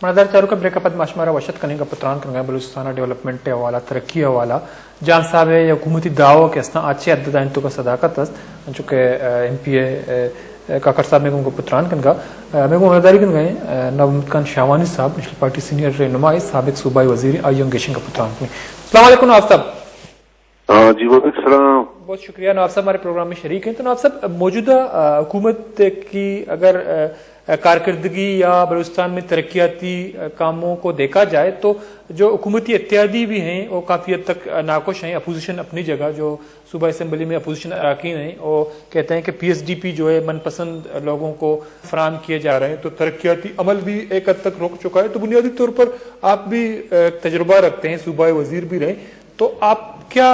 मनदर चारू का breakup माशमारा वशत कनेगा पुत्रान कनेगा Balochistan development हवाला तरक्की हवाला जान साहब है या हुकूमती दावो के अस्ना अच्छे अद्दाइन तो का सदाकत अस्त चूंकि एमपीए काकर साहब में को पुत्रान कनेगा मैं को हदारी कनेगा नवमुत खान शावानी साहब नेशनल पार्टी सीनियर रहनुमा साबिक सूबाई वजीर आयम गेशिंग का पुत्रान कनेगा। अस्सलाम वालेकुम नवाब साहब। जी वालेकुम सलाम। बहुत शुक्रिया नवाब साहब हमारे प्रोग्राम में शरीक हैं। तो नवाब साहब मौजूदा हुकूमत की अगर कारकर्दगी या बलूचिस्तान में तरक्याती कामों को देखा जाए तो जो हुकूमती इत्यादी भी हैं वो काफ़ी हद तक नाखुश हैं। अपोजिशन अपनी जगह जो सूबा असम्बली में अपोजिशन अरकान हैं वो कहते हैं कि PSDP जो है मनपसंद लोगों को फराहम किए जा रहे हैं, तो तरक्याती अमल भी एक हद तक रोक चुका है। तो बुनियादी तौर पर आप भी तजुर्बा रखते हैं, सूबाई वजीर भी रहे, तो आप क्या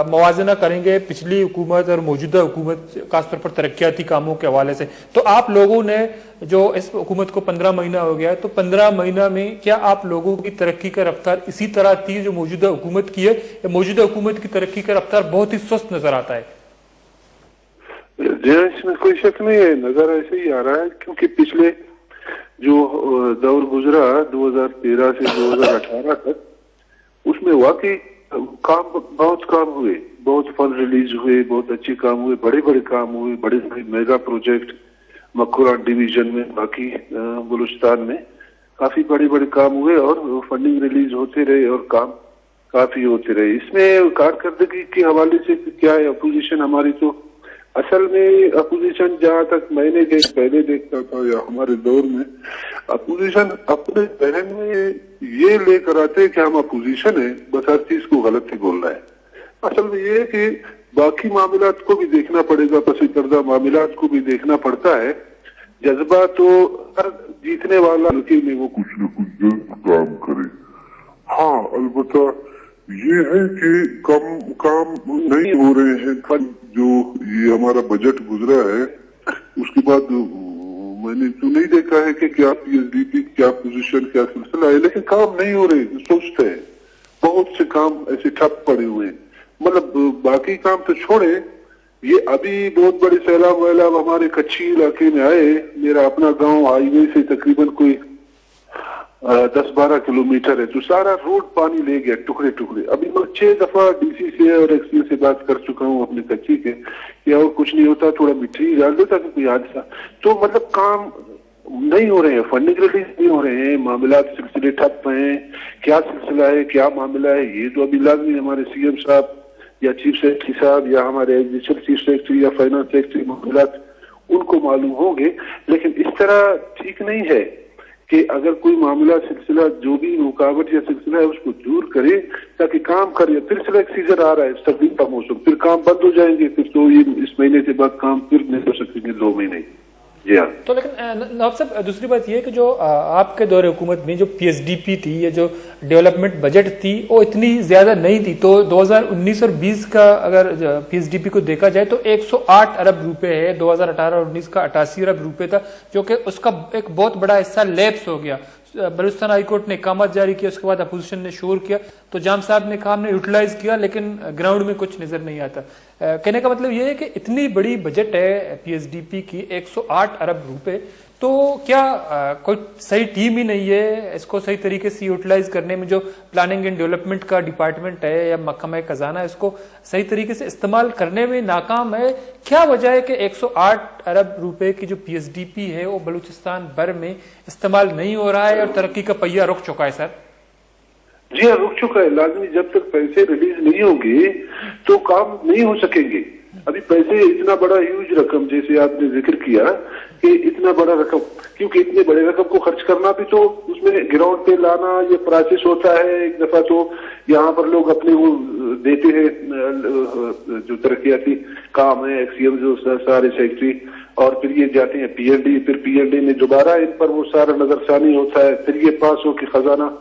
मवाजना करेंगे पिछली हुकूमत और मौजूदा हुकूमत खासतौर पर तरक्याती कामों के हवाले से? तो आप लोगों ने जो इस हुकूमत को 15 महीना हो गया है, तो 15 महीना में क्या आप लोगों की तरक्की का रफ्तार इसी तरह थी जो मौजूदा हुकूमत की है, या मौजूदा हुकूमत की तरक्की का रफ्तार बहुत ही सुस्त नजर आता है? जी इसमें कोई शक नहीं है, नजर ऐसे ही आ रहा है, क्योंकि पिछले जो दौर गुजरा 2013 से 2018 तक उसमें वाकई बहुत काम हुए, बहुत फंड रिलीज हुए, बहुत अच्छे काम हुए, बड़े बड़े काम हुए, बड़े बड़े मेगा प्रोजेक्ट मक्कुरा डिवीजन में, बाकी बलूचिस्तान में काफी बड़े बड़े काम हुए और फंडिंग रिलीज होते रहे और काम काफी होते रहे। इसमें कारकर्दगी के हवाले से क्या है, अपोजिशन हमारी तो असल में अपोजिशन जहां तक मैंने पहले देखता था या हमारे दौर में अपोजिशन अपने बहन में ये लेकर आते कि हम अपोजिशन है, बस हर चीज को गलत ही बोलना है। असल में ये है कि बाकी मामलात को भी देखना पड़ेगा, पसी करदा मामलात को भी देखना पड़ता है। जज्बा तो हर जीतने वाला हल्के में वो कुछ न कुछ जल्द काम करे। हाँ अलबत्ता ये है कि काम नहीं हो रहे हैं। जो ये हमारा बजट गुजरा है उसके बाद मैंने तो नहीं देखा है कि क्या PSDP क्या पोजीशन क्या सिलसिला है, लेकिन काम नहीं हो रहे, सोचते हैं बहुत से काम ऐसे ठप पड़े हुए हैं। मतलब बाकी काम तो छोड़े, ये अभी बहुत बड़े सैलाब वैलाब हमारे कच्ची इलाके में आए। मेरा अपना गांव हाईवे से तकरीबन कोई 10-12 किलोमीटर है, तो सारा रोड पानी ले गया टुकड़े टुकड़े। अभी मैं 6 दफा DC से और XP से बात कर चुका हूँ अपने कच्ची के, या और कुछ नहीं होता, थोड़ा मिट्टी डाल दो ताकि कोई हादसा। तो मतलब काम नहीं हो रहे हैं, फंडिंग रिलीज नहीं हो रहे हैं, मामला सिलसिले ठप हैं। क्या सिलसिला है, क्या मामला है, ये तो अभी लाजमी हमारे CM साहब या चीफ सेक्रेटरी साहब या हमारे एग्जीक्यूटिव चीफ सेक्रेटरी या फाइनेंस सेक्रेटरी मामला उनको मालूम होंगे। लेकिन इस तरह ठीक नहीं है कि अगर कोई मामला सिलसिला जो भी रुकावट या सिलसिला है उसको दूर करे ताकि काम करे। फिर से एक सीजन आ रहा है सर्दी का मौसम, फिर काम बंद हो जाएंगे, फिर तो ये इस महीने के बाद काम फिर नहीं हो सकेंगे 2 महीने। जी हाँ। तो लेकिन नवाब साहब दूसरी बात ये कि जो आपके दौरे हुकूमत में जो PSDP थी या जो डेवलपमेंट बजट थी वो इतनी ज्यादा नहीं थी। तो 2019 और 20 का अगर PSDP को देखा जाए तो 108 अरब रुपए है, 2018 और 19 का 88 अरब रुपए था, जो कि उसका एक बहुत बड़ा हिस्सा लैप्स हो गया। बलूचिस्तान हाईकोर्ट ने इकामत जारी किया, उसके बाद अपोजिशन ने शोर किया, तो जाम साहब ने कहा हमने यूटिलाइज किया, लेकिन ग्राउंड में कुछ नजर नहीं आता। कहने का मतलब ये है कि इतनी बड़ी बजट है PSDP की 108 अरब रुपए, तो क्या कोई सही टीम ही नहीं है इसको सही तरीके से यूटिलाइज करने में? जो प्लानिंग एंड डेवलपमेंट का डिपार्टमेंट है या महकमा खजाना इसको सही तरीके से इस्तेमाल करने में नाकाम है? क्या वजह है कि 108 अरब रुपए की जो PSDP है वो बलूचिस्तान भर में इस्तेमाल नहीं हो रहा है और तरक्की का पहिया रुक चुका है? सर जी हाँ, रुक चुका है। लाजमी जब तक पैसे रिलीज नहीं होंगे तो काम नहीं हो सकेंगे। अभी पैसे इतना बड़ा ह्यूज रकम जैसे आपने जिक्र किया कि इतना बड़ा रकम, क्योंकि इतने बड़े रकम को खर्च करना भी तो उसमें ग्राउंड पे लाना ये प्रोसेस होता है। एक दफा तो यहाँ पर लोग अपने वो देते हैं जो तरक्याती काम है XCM जो सारे सेक्रेटरी, और फिर ये जाते हैं PND, फिर PND में दोबारा इन पर वो सारा नजरसानी होता है, फिर ये पास हो के खजाना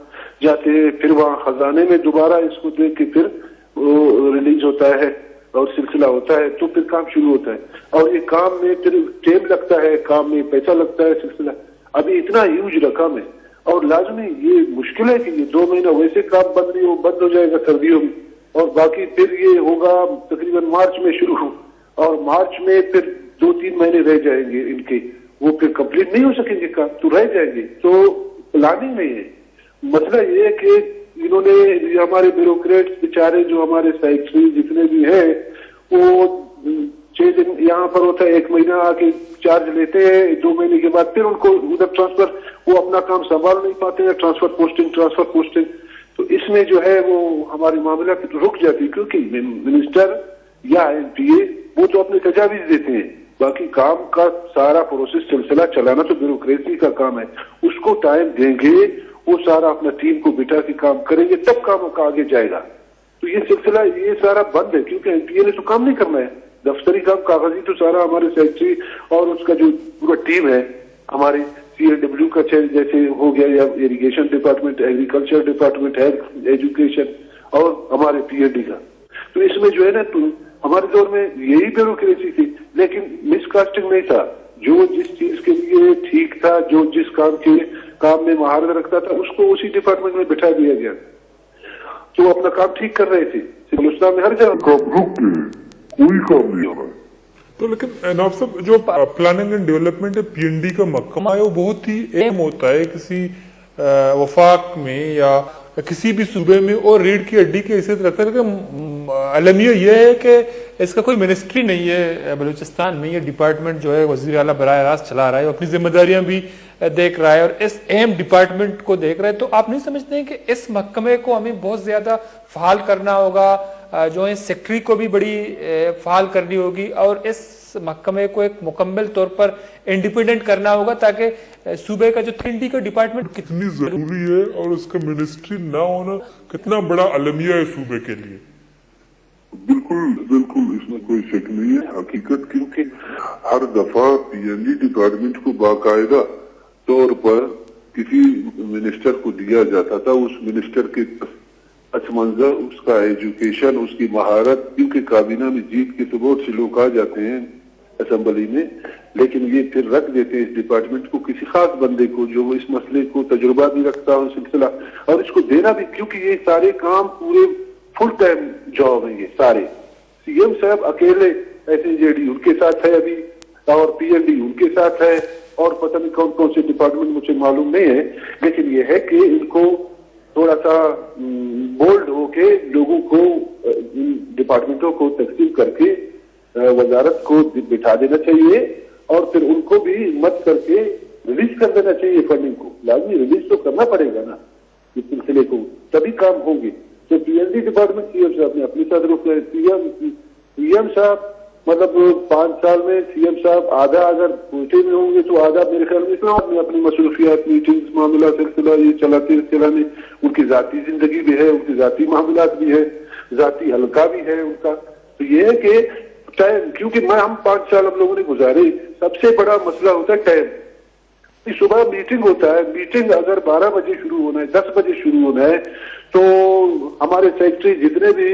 जाते हैं, फिर वहाँ खजाने में दोबारा इसको देख के फिर वो रिलीज होता है और सिलसिला होता है, तो फिर काम शुरू होता है। और ये काम में फिर टाइम लगता है, काम में पैसा लगता है, सिलसिला अभी इतना ह्यूज रकम है। और लाजमी ये मुश्किल है कि ये 2 महीना वैसे काम बंद हो जाएगा सर्दियों में, और बाकी फिर ये होगा तकरीबन मार्च में शुरू, और मार्च में फिर 2-3 महीने रह जाएंगे इनके, वो फिर कंप्लीट नहीं हो सकेंगे काम, तो रह जाएंगे। तो प्लानिंग नहीं है। मसला ये है कि इन्होंने हमारे ब्यूरोक्रेट्स बेचारे जो हमारे सेक्रेटरी जितने भी हैं वो 6 दिन यहाँ पर होता है, 1 महीना आके चार्ज लेते हैं, 2 महीने के बाद फिर उनको उधर ट्रांसफर, वो अपना काम संभाल नहीं पाते हैं, ट्रांसफर पोस्टिंग। तो इसमें जो है वो हमारी मामला रुक जाती है, क्योंकि मिनिस्टर या एमपीए वो तो अपने तजावीज देते हैं, बाकी काम का सारा प्रोसेस सिलसिला चलाना तो ब्यूरोक्रेसी का काम है। उसको टाइम देंगे, वो सारा अपना टीम को बिठा के काम करेंगे, तब काम का आगे जाएगा। तो ये सिलसिला ये सारा बंद है, क्योंकि एमपीए ने तो काम नहीं करना है, दफ्तरी काम कागजी तो सारा हमारे सेक्रेटरी और उसका जो पूरा टीम है, हमारे CLW का जैसे हो गया, या irrigation department, agriculture department, health, education और हमारे PND का, तो इसमें जो है ना, तो हमारे दौर में यही ब्यूरोक्रेसी थी, लेकिन मिसकास्टिंग नहीं था। जो जिस चीज के लिए ठीक था, जो जिस काम में महारत रखता था, उसको उसी डिपार्टमेंट में बिठा दिया गया, तो अपना काम ठीक कर रहे थे। हिंदुस्तान में हर जगह कोई काम नहीं हो रहा है। तो लेकिन नवाब साहब, जो प्लानिंग एंड डेवलपमेंट है PND का महकमा है, वो बहुत ही अहम होता है किसी वफाक में या किसी भी सूबे में, और रीढ़ की हड्डी की हैसियत रखता है। लेकिन अलमिया यह है कि इसका कोई मिनिस्ट्री नहीं है बलूचिस्तान में। ये डिपार्टमेंट जो है वजीर आला बराह रास्त चला रहा है, अपनी जिम्मेदारियां भी देख रहा है और इस अहम डिपार्टमेंट को देख रहा है। तो आप नहीं समझते हैं कि इस महकमे को हमें बहुत ज्यादा फाल करना होगा, जो है सेक्रेटरी को भी बड़ी फाल करनी होगी, और इस महकमे को एक मुकम्मल तौर पर इंडिपेंडेंट करना होगा, ताकि सूबे का जो PND का डिपार्टमेंट कितनी जरूरी है और उसका मिनिस्ट्री ना होना कितना बड़ा अलमिया है सूबे के लिए। बिल्कुल इसमें कोई शक नहीं है हकीकत, क्योंकि हर दफा PND डिपार्टमेंट को बाकायदा तौर पर किसी मिनिस्टर को दिया जाता था। उस मिनिस्टर के पस मंजर, उसका एजुकेशन, उसकी महारत, क्योंकि काबीना में जीत के तो बहुत से लोग आ जाते हैं असेंबली में, लेकिन ये फिर रख देते हैं इस डिपार्टमेंट को किसी खास बंदे को, जो इस मसले को तजुर्बा भी रखता हो सिलसिला, और इसको देना भी, क्योंकि ये सारे काम पूरे फुल टाइम जॉब है। ये सारे CM साहब अकेले, SNJD उनके साथ है अभी, और PND उनके साथ है, और पता नहीं कौन कौन से डिपार्टमेंट मुझे मालूम नहीं है, लेकिन ये है कि इनको थोड़ा सा बोल्ड होके लोगों को, डिपार्टमेंटों को तकसीम करके वजारत को बिठा देना चाहिए, और फिर उनको भी हिम्मत करके रिलीज कर देना चाहिए फंडिंग को। लाजमी रिलीज तो करना पड़ेगा ना इस सिलसिले को, तभी काम होंगे। तो PND डिपार्टमेंट CM साहब ने अपने साथ रोक लिया। CM साहब मतलब 5 साल में CM साहब आधा अगर कोटे में होंगे तो आधा मेरे ख्याल में इतना अपनी मसरूफियात, मीटिंग्स, मामला सिलसिला ये चलाने, उनकी जाती जिंदगी भी है, उनकी जाती मामलात भी है, जाती हल्का भी है उनका। तो ये है कि टाइम, क्योंकि हम 5 साल हम लोगों ने गुजारे, सबसे बड़ा मसला होता है टाइम। सुबह मीटिंग होता है, मीटिंग अगर 12 बजे शुरू होना है, 10 बजे शुरू होना है, तो हमारे सेक्रेटरी जितने भी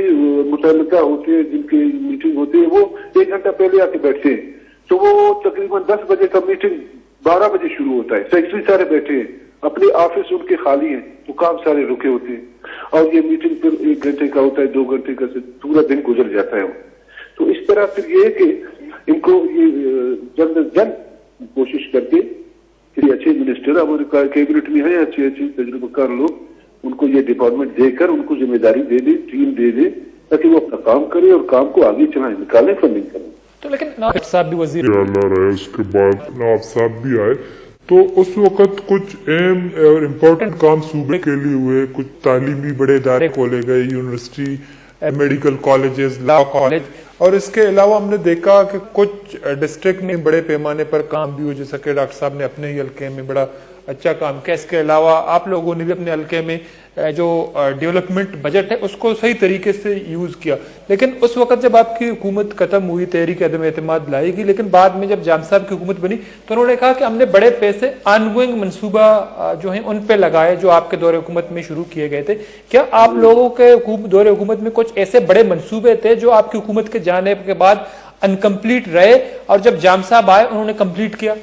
मुतल्लिका होते हैं, जिनकी मीटिंग होती है, वो 1 घंटा पहले आके बैठते हैं, तो वो तकरीबन 10 बजे का मीटिंग 12 बजे शुरू होता है। सेक्रेटरी सारे बैठे हैं, अपने ऑफिस उनके खाली हैं, तो काम सारे रुके होते हैं, और ये मीटिंग फिर 1 घंटे का होता है, 2 घंटे का, पूरा दिन गुजर जाता है। तो इस तरह फिर ये है कि इनको ये जल्द अज जल्द कोशिश करके कि अच्छे मिनिस्टर हमारे कैबिनेट में है, अच्छे तजुर्बेकार लोग, उनको ये डिपार्टमेंट देकर उनको जिम्मेदारी दे दे, टीम दे दे, ताकि वो अपना काम करे और काम को आगे चलाएं, निकालें, फंडिंग करें। तो लेकिन नवाब साहब भी वजीर रहे, उसके बाद नवाब साहब भी आए, तो उस वक्त कुछ अहम और इम्पोर्टेंट काम सूबे के लिए हुए, कुछ तालीमी बड़े इदारे खोले गए, university, medical colleges, law college, और इसके अलावा हमने देखा कि कुछ डिस्ट्रिक्ट में बड़े पैमाने पर काम भी हुए, जैसा कि डॉक्टर साहब ने अपने ही हल्के में बड़ा अच्छा काम किया। इसके अलावा आप लोगों ने भी अपने हल्के में जो डेवलपमेंट बजट है उसको सही तरीके से यूज किया। लेकिन उस वक्त जब आपकी हुकूमत खत्म हुई, तहरीक अदम एतमाद लाएगी, लेकिन बाद में जब जाम साहब की हुकूमत बनी तो उन्होंने कहा कि हमने बड़े पैसे ऑनगोइंग मनसूबा जो है उन पे लगाए जो आपके दौरे हुकूमत में शुरू किए गए थे। क्या आप लोगों के दौरे हुकूमत में कुछ ऐसे बड़े मनसूबे थे जो आपकी हुकूमत के जाने के बाद अनकम्प्लीट रहे और जब जाम साहब आए उन्होंने कंप्लीट किया?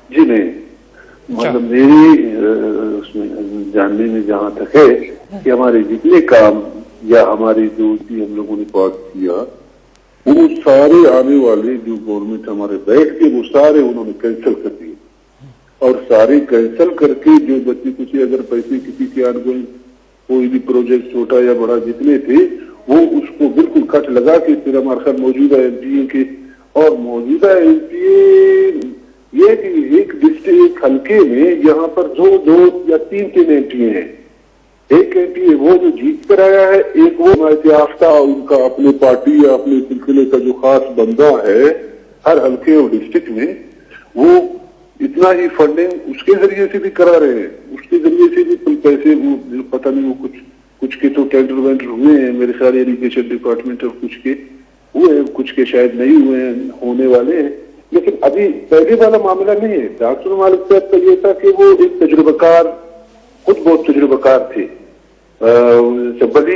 जी नहीं, मतलब मेरी उसमें जानने में जहां तक है कि हमारे जितने काम या हमारी जो भी हम लोगों ने पास किया, वो सारे आने वाले जो गवर्नमेंट हमारे बैठ के वो सारे उन्होंने कैंसिल कर दिए। اور سارے کینسل کر کے جو بچے کچھ اگر پیسے کسی کے آنگوئنگ کوئی بھی پروجیکٹ چھوٹا یا بڑا جتنے تھے وہ اس کو بالکل کٹ لگا کے پھر ہمارے خیال موجودہ ایم پی اے کے اور موجودہ ایم پی اے یہ کہ ایک ڈسٹرکٹ حلقے میں یہاں پر دو یا تین ایم پی اے ہیں. ایک ایم پی اے وہ جو جیت کر آیا ہے, ایک وہ حمایت یافتہ ان کا اپنے پارٹی یا اپنے سلسلے کا جو خاص بندہ ہے ہر حلقے اور ڈسٹرکٹ میں, وہ اتنا ہی فنڈنگ اس کے ذریعے سے بھی کرا رہے ہیں. اس کے ذریعے سے بھی پیسے وہ پتہ نہیں وہ کچھ کے تو ٹینڈر وینڈر ہوئے ہیں میرے خیال ایریگیشن ڈپارٹمنٹ اور کچھ کے ہوئے ہیں, کچھ کے شاید نہیں ہوئے ہیں, ہونے والے ہیں. لیکن ابھی پہلے والا معاملہ نہیں ہے. ڈاکٹر مالک صاحب کا یہ تھا کہ وہ ایک تجربہ کار, خود بہت تجربہ کار تھے. بڑی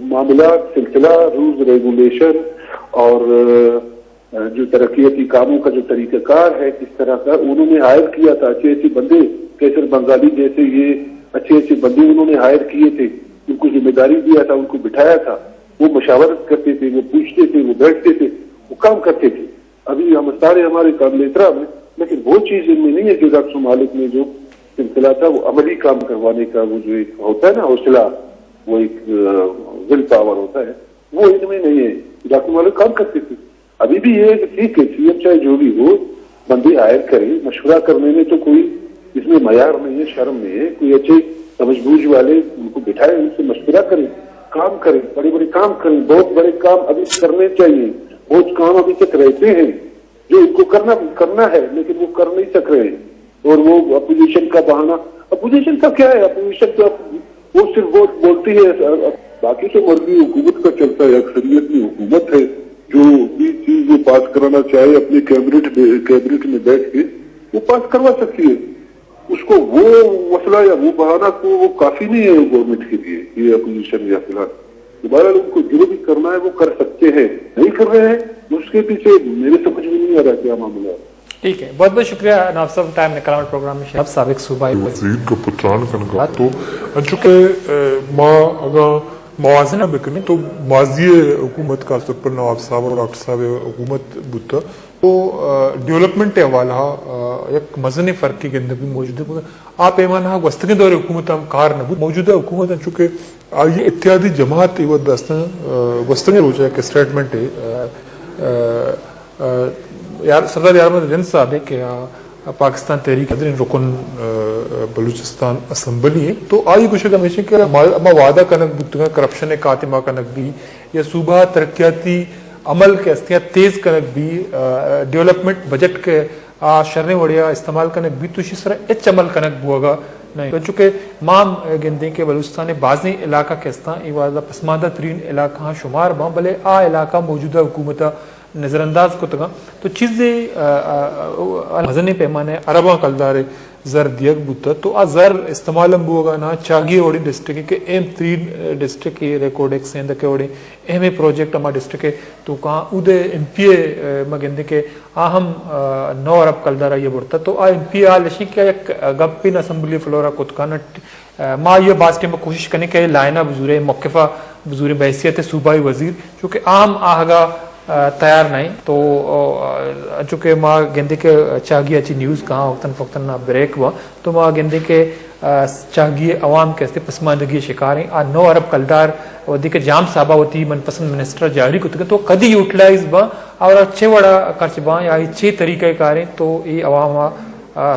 معاملات سلسلہ رولز ریگولیشن اور جو ترقیاتی کاموں کا جو طریقہ کار ہے کس طرح کا انہوں نے ہائر کیا تھا. اچھے اچھے بندے کیسر بنگالی جیسے یہ اچھے اچھے بندے انہوں نے ہائر کیے تھے, ان کو ذمہ داری دیا تھا, ان کو بٹھایا تھا, وہ مشاورت کرتے تھے, وہ پوچھتے تھے, وہ بیٹھتے تھے, وہ کام کرتے تھے. ابھی ہم سارے ہمارے قابل احترام ہیں, لیکن وہ چیز ان میں نہیں ہے جو ڈاکٹر مالک نے جو سلسلہ تھا وہ عملی کام کروانے کا وہ جو ایک ہوتا ہے نا حوصلہ, وہ ایک ول پاور ہوتا ہے, وہ ان میں نہیں ہے. ڈاکٹر مالک کام کرتے تھے. ابھی بھی یہ ہے کہ ٹھیک ہے سی ایم چاہے جو بھی ہو بندے ہائر کرے, مشورہ کرنے میں تو کوئی اس میں معیار نہیں ہے, شرم نہیں ہے. کوئی اچھے سمجھ بوجھ والے ان کو بٹھائے, ان سے مشورہ کریں, کام کریں, بڑے بڑے کام کریں. بہت بڑے کام ابھی کرنے چاہیے, بہت کام ابھی تک رہتے ہیں جو ان کو کرنا ہے لیکن وہ کر نہیں سک رہے ہیں. اور وہ اپوزیشن کا بہانہ, اپوزیشن کا کیا ہے, اپوزیشن کا وہ صرف ووٹ بولتی ہے, باقی تو مرضی حکومت کا چلتا ہے. اکثریت میں حکومت ہے جو بھی چیز وہ پاس کرانا چاہے اپنے کیبنٹ میں بیٹھ کے وہ پاس کروا سکتی ہے. اس کو وہ مسئلہ یا وہ بہانہ کو وہ کافی نہیں ہے گورنمنٹ کے لیے, یہ اپوزیشن یا فی الحال. دوبارہ ان کو جو بھی کرنا ہے وہ کر سکتے ہیں, نہیں کر رہے ہیں. اس کے پیچھے میرے سمجھ میں نہیں آ رہا کیا معاملہ ہے. ٹھیک ہے, بہت بہت شکریہ نائب صاحب ٹائم نکالنے پروگرام میں. شہاب سابق صوبائی وزیر کا پتران کنگا تو چونکہ ماں اگر موازنہ بکنی تو ماضی حکومت کا سب پر نواب صاحب اور ڈاکٹر صاحب حکومت بتا تو ڈیولپمنٹ حوالہ ایک مزن فرق کی گندگی موجود ہے. آپ ایمانہ وسطی دور حکومت ہم کار نہ موجودہ حکومت چونکہ یہ اتحادی جماعت وہ دستن وسطی روچہ ایک اسٹیٹمنٹ ہے سردار یار محمد رن صاحب ہے کہ پاکستان تحریک رکن بلوچستان اسمبلی ہے. تو آئی کچھ ہمیشہ کہ وعدہ کنک بتگا کرپشن خاتمہ کنک بھی یا صوبہ ترقیاتی عمل کے استیا تیز کنک بھی ڈیولپمنٹ بجٹ کے شرنے وڑیا استعمال کنک بھی تو اسی طرح اچ عمل کنک بوگا نہیں. چونکہ مام گندے کے بلوچستان بعضی علاقہ کے استان یہ وعدہ پسماندہ ترین علاقہ شمار باں بلے علاقہ موجودہ حکومت نظر انداز کو تگا تو چیزیں وزنی پیمانے عرباں کلدار زر دیگ بوتا تو آ زر استعمال ہم بوگا نا چاگی اوڑی ڈسٹرکٹ کے ایم 3 ڈسٹرکٹ کے ریکارڈ ایک سیندہ کے اوڑی ایم اے پروجیکٹ ہما ڈسٹرکٹ کے تو کہاں اودے ایم پی اے مگندے کے آہم 9 ارب کلدارہ یہ بڑھتا تو آ ایم پی اے لشی کیا ایک گپین اسمبلی فلورا کتکانا ماں یہ باز ٹیم کوشش کرنے کے لائنہ بزور موقفہ بزور بحیثیت صوبائی وزیر چونکہ عام آہگا تیار نہیں. تو چونکہ ماں گندے کے چاگی اچھی نیوز کہاں وقتاً فوقتاً بریک ہوا تو ماں گندے کے چاگی عوام کے پسماندگی شکار ہیں. 9 ارب کلدار ودی کے جام صاحبہ ہوتی من پسند منسٹر جاری کو تو کدی یوٹیلائز با اور اچھے وڑا خرچ باں یا اچھے طریقہ کاریں تو یہ عوام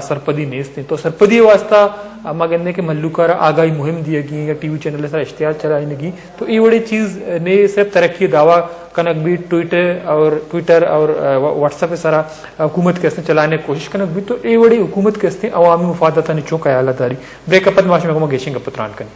سرپدی نیست ہیں. تو سرپدی واسطہ اما گندے کے ملوکار آگاہی مہم دیے گی یا ٹی وی چینل سر اشتہار چلائیں گی تو یہ بڑی چیز نے صرف ترقی دعویٰ کنک بھی ٹویٹر اور واٹس ایپ سارا حکومت کے چلانے کی کوشش کنک بھی تو یہ بڑی حکومت کے عوامی مفادات نچوں کا اعلیٰ داری بریک اپ معاشرے میں گیشنگ پتران کریں.